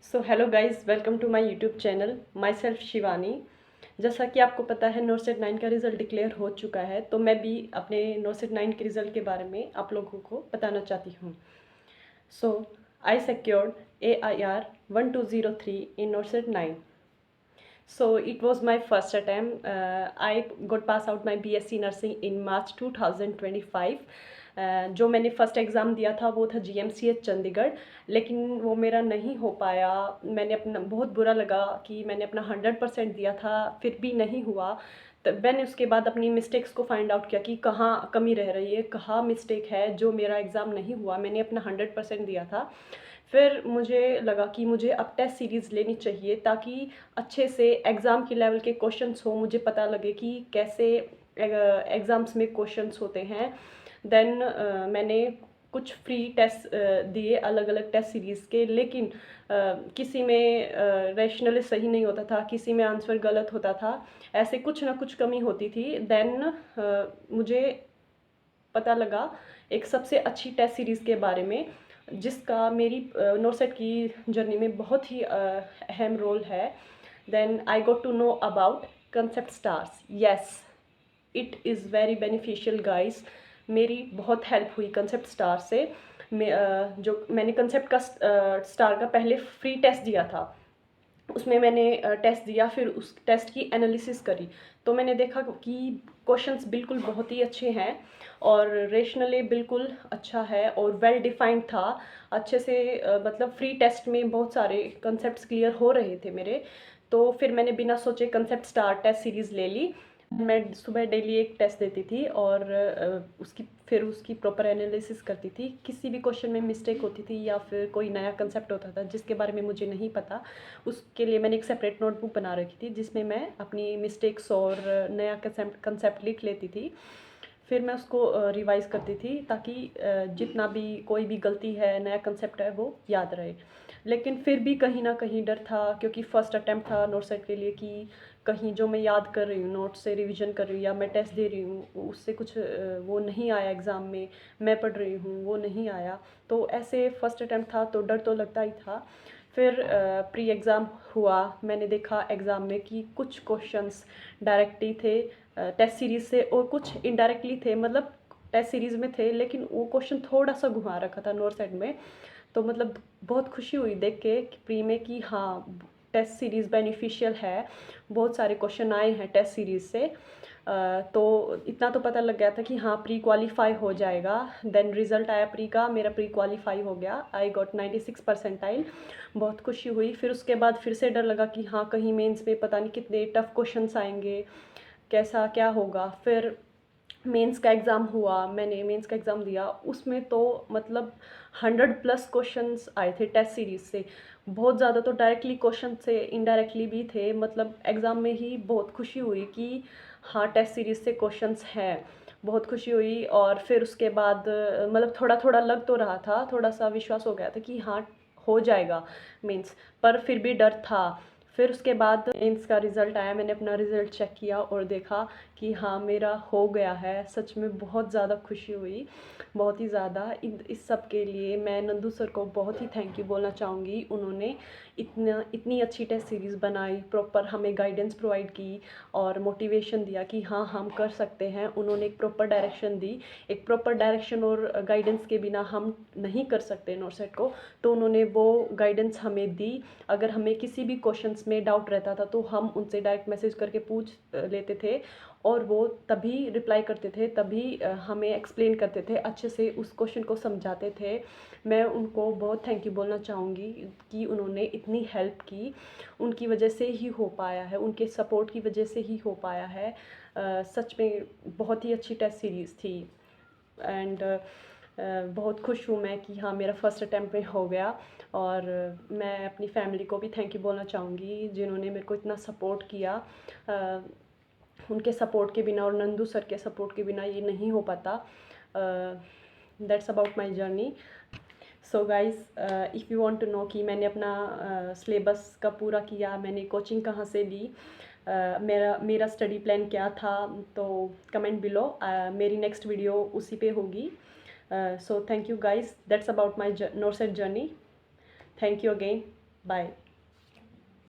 So hello guys, welcome to my YouTube channel. Myself Shivani. जैसा कि आपको पता है, नोरसेट 9 का रिज़ल्ट डिक्लेयर हो चुका है, तो मैं भी अपने नोरसेट 9 के रिज़ल्ट के बारे में आप लोगों को बताना चाहती हूँ। So I secured AIR 1203 in NORCET 9. So it was my first attempt. I got pass out my BSc nursing in March 2025. जो मैंने फ़र्स्ट एग्ज़ाम दिया था वो था GMCH चंडीगढ़, लेकिन वो मेरा नहीं हो पाया। मैंने अपना बहुत बुरा लगा कि मैंने अपना 100% दिया था, फिर भी नहीं हुआ। तब मैंने उसके बाद अपनी मिस्टेक्स को फाइंड आउट किया कि कहाँ कमी रह रही है, कहाँ मिस्टेक है जो मेरा एग्ज़ाम नहीं हुआ। मैंने अपना 100% दिया था। फिर मुझे लगा कि मुझे अब टेस्ट सीरीज़ लेनी चाहिए ताकि अच्छे से एग्ज़ाम के लेवल के क्वेश्चंस हो, मुझे पता लगे कि कैसे एग्ज़ाम्स में क्वेश्चंस होते हैं। देन मैंने कुछ फ्री टेस्ट दिए अलग अलग टेस्ट सीरीज़ के, लेकिन किसी में रैशनली सही नहीं होता था, किसी में आंसर गलत होता था, ऐसे कुछ ना कुछ कमी होती थी। देन मुझे पता लगा एक सबसे अच्छी टेस्ट सीरीज़ के बारे में, जिसका मेरी नोरसेट की जर्नी में बहुत ही अहम रोल है। Then I got to know about concept stars. Yes, it is very beneficial guys. मेरी बहुत हेल्प हुई कंसेप्ट स्टार से। जो मैंने कंसेप्ट का स्टार का पहले फ्री टेस्ट दिया था, उसमें मैंने टेस्ट दिया, फिर उस टेस्ट की एनालिसिस करी, तो मैंने देखा कि क्वेश्चंस बिल्कुल बहुत ही अच्छे हैं और रेशनली बिल्कुल अच्छा है और वेल डिफाइंड था। अच्छे से मतलब फ्री टेस्ट में बहुत सारे कंसेप्ट्स क्लियर हो रहे थे मेरे। तो फिर मैंने बिना सोचे कंसेप्ट स्टार टेस्ट सीरीज़ ले ली। मैं सुबह डेली एक टेस्ट देती थी और उसकी प्रॉपर एनालिसिस करती थी। किसी भी क्वेश्चन में मिस्टेक होती थी या फिर कोई नया कंसेप्ट होता था जिसके बारे में मुझे नहीं पता, उसके लिए मैंने एक सेपरेट नोटबुक बना रखी थी जिसमें मैं अपनी मिस्टेक्स और नया कंसेप्ट लिख लेती थी। फिर मैं उसको रिवाइज़ करती थी ताकि जितना भी कोई भी गलती है, नया कंसेप्ट है, वो याद रहे। लेकिन फिर भी कहीं ना कहीं डर था, क्योंकि फ़र्स्ट अटैम्प्ट था नोट सेट के लिए, कि कहीं जो मैं याद कर रही हूँ, नोट से रिवीजन कर रही हूँ या मैं टेस्ट दे रही हूँ, उससे कुछ वो नहीं आया एग्ज़ाम में, मैं पढ़ रही हूँ वो नहीं आया। तो ऐसे फ़र्स्ट अटैम्प्ट था तो डर तो लगता ही था। फिर प्री एग्ज़ाम हुआ, मैंने देखा एग्ज़ाम में कि कुछ क्वेश्चंस डायरेक्टली थे टेस्ट सीरीज़ से और कुछ इनडायरेक्टली थे, मतलब टेस्ट सीरीज़ में थे लेकिन वो क्वेश्चन थोड़ा सा घुमा रखा था नोट सेट में। तो मतलब बहुत खुशी हुई देख के प्री में कि हाँ, टेस्ट सीरीज़ बेनिफिशियल है, बहुत सारे क्वेश्चन आए हैं टेस्ट सीरीज़ से। तो इतना तो पता लग गया था कि हाँ, प्री क्वालिफाई हो जाएगा। देन रिज़ल्ट आया प्री का, मेरा प्री क्वालिफाई हो गया, आई गॉट 96 परसेंटाइल। बहुत खुशी हुई। फिर उसके बाद फिर से डर लगा कि हाँ, कहीं मेंस में पता नहीं कितने टफ क्वेश्चंस आएंगे, कैसा क्या होगा। फिर मेंस का एग्ज़ाम हुआ, मैंने मेंस का एग्ज़ाम दिया, उसमें तो मतलब 100+ क्वेश्चंस आए थे टेस्ट सीरीज़ से। बहुत ज़्यादा तो डायरेक्टली क्वेश्चन थे, इनडायरेक्टली भी थे। मतलब एग्ज़ाम में ही बहुत खुशी हुई कि हाँ, टेस्ट सीरीज़ से क्वेश्चंस हैं। बहुत खुशी हुई। और फिर उसके बाद मतलब थोड़ा थोड़ा लग तो रहा था, थोड़ा सा विश्वास हो गया था कि हाँ, हो जाएगा मेंस, पर फिर भी डर था। फिर उसके बाद मेंस का रिज़ल्ट आया, मैंने अपना रिज़ल्ट चेक किया और देखा कि हाँ, मेरा हो गया है। सच में बहुत ज़्यादा खुशी हुई, बहुत ही ज़्यादा। इस सब के लिए मैं नंदू सर को बहुत ही थैंक यू बोलना चाहूँगी। उन्होंने इतनी अच्छी टेस्ट सीरीज़ बनाई, प्रॉपर हमें गाइडेंस प्रोवाइड की और मोटिवेशन दिया कि हाँ, हम कर सकते हैं। उन्होंने एक प्रॉपर डायरेक्शन दी। एक प्रॉपर डायरेक्शन और गाइडेंस के बिना हम नहीं कर सकते नोरसेट को, तो उन्होंने वो गाइडेंस हमें दी। अगर हमें किसी भी क्वेश्चंस में डाउट रहता था तो हम उनसे डायरेक्ट मैसेज करके पूछ लेते थे और वो तभी रिप्लाई करते थे, तभी हमें एक्सप्लेन करते थे, अच्छे से उस क्वेश्चन को समझाते थे। मैं उनको बहुत थैंक यू बोलना चाहूँगी कि उन्होंने इतनी हेल्प की। उनकी वजह से ही हो पाया है, उनके सपोर्ट की वजह से ही हो पाया है। सच में बहुत ही अच्छी टेस्ट सीरीज़ थी। एंड बहुत खुश हूँ मैं कि हाँ, मेरा फर्स्ट अटैम्प्ट में हो गया। और मैं अपनी फैमिली को भी थैंक यू बोलना चाहूँगी जिन्होंने मेरे को इतना सपोर्ट किया। उनके सपोर्ट के बिना और नंदू सर के सपोर्ट के बिना ये नहीं हो पाता। That's about my journey. So guys, if you want to know कि मैंने अपना सिलेबस कब पूरा किया, मैंने कोचिंग कहाँ से ली, मेरा स्टडी प्लान क्या था, तो कमेंट बिलो। मेरी नेक्स्ट वीडियो उसी पे होगी। So thank you guys, that's about my NORCET journey. Thank you again. Bye.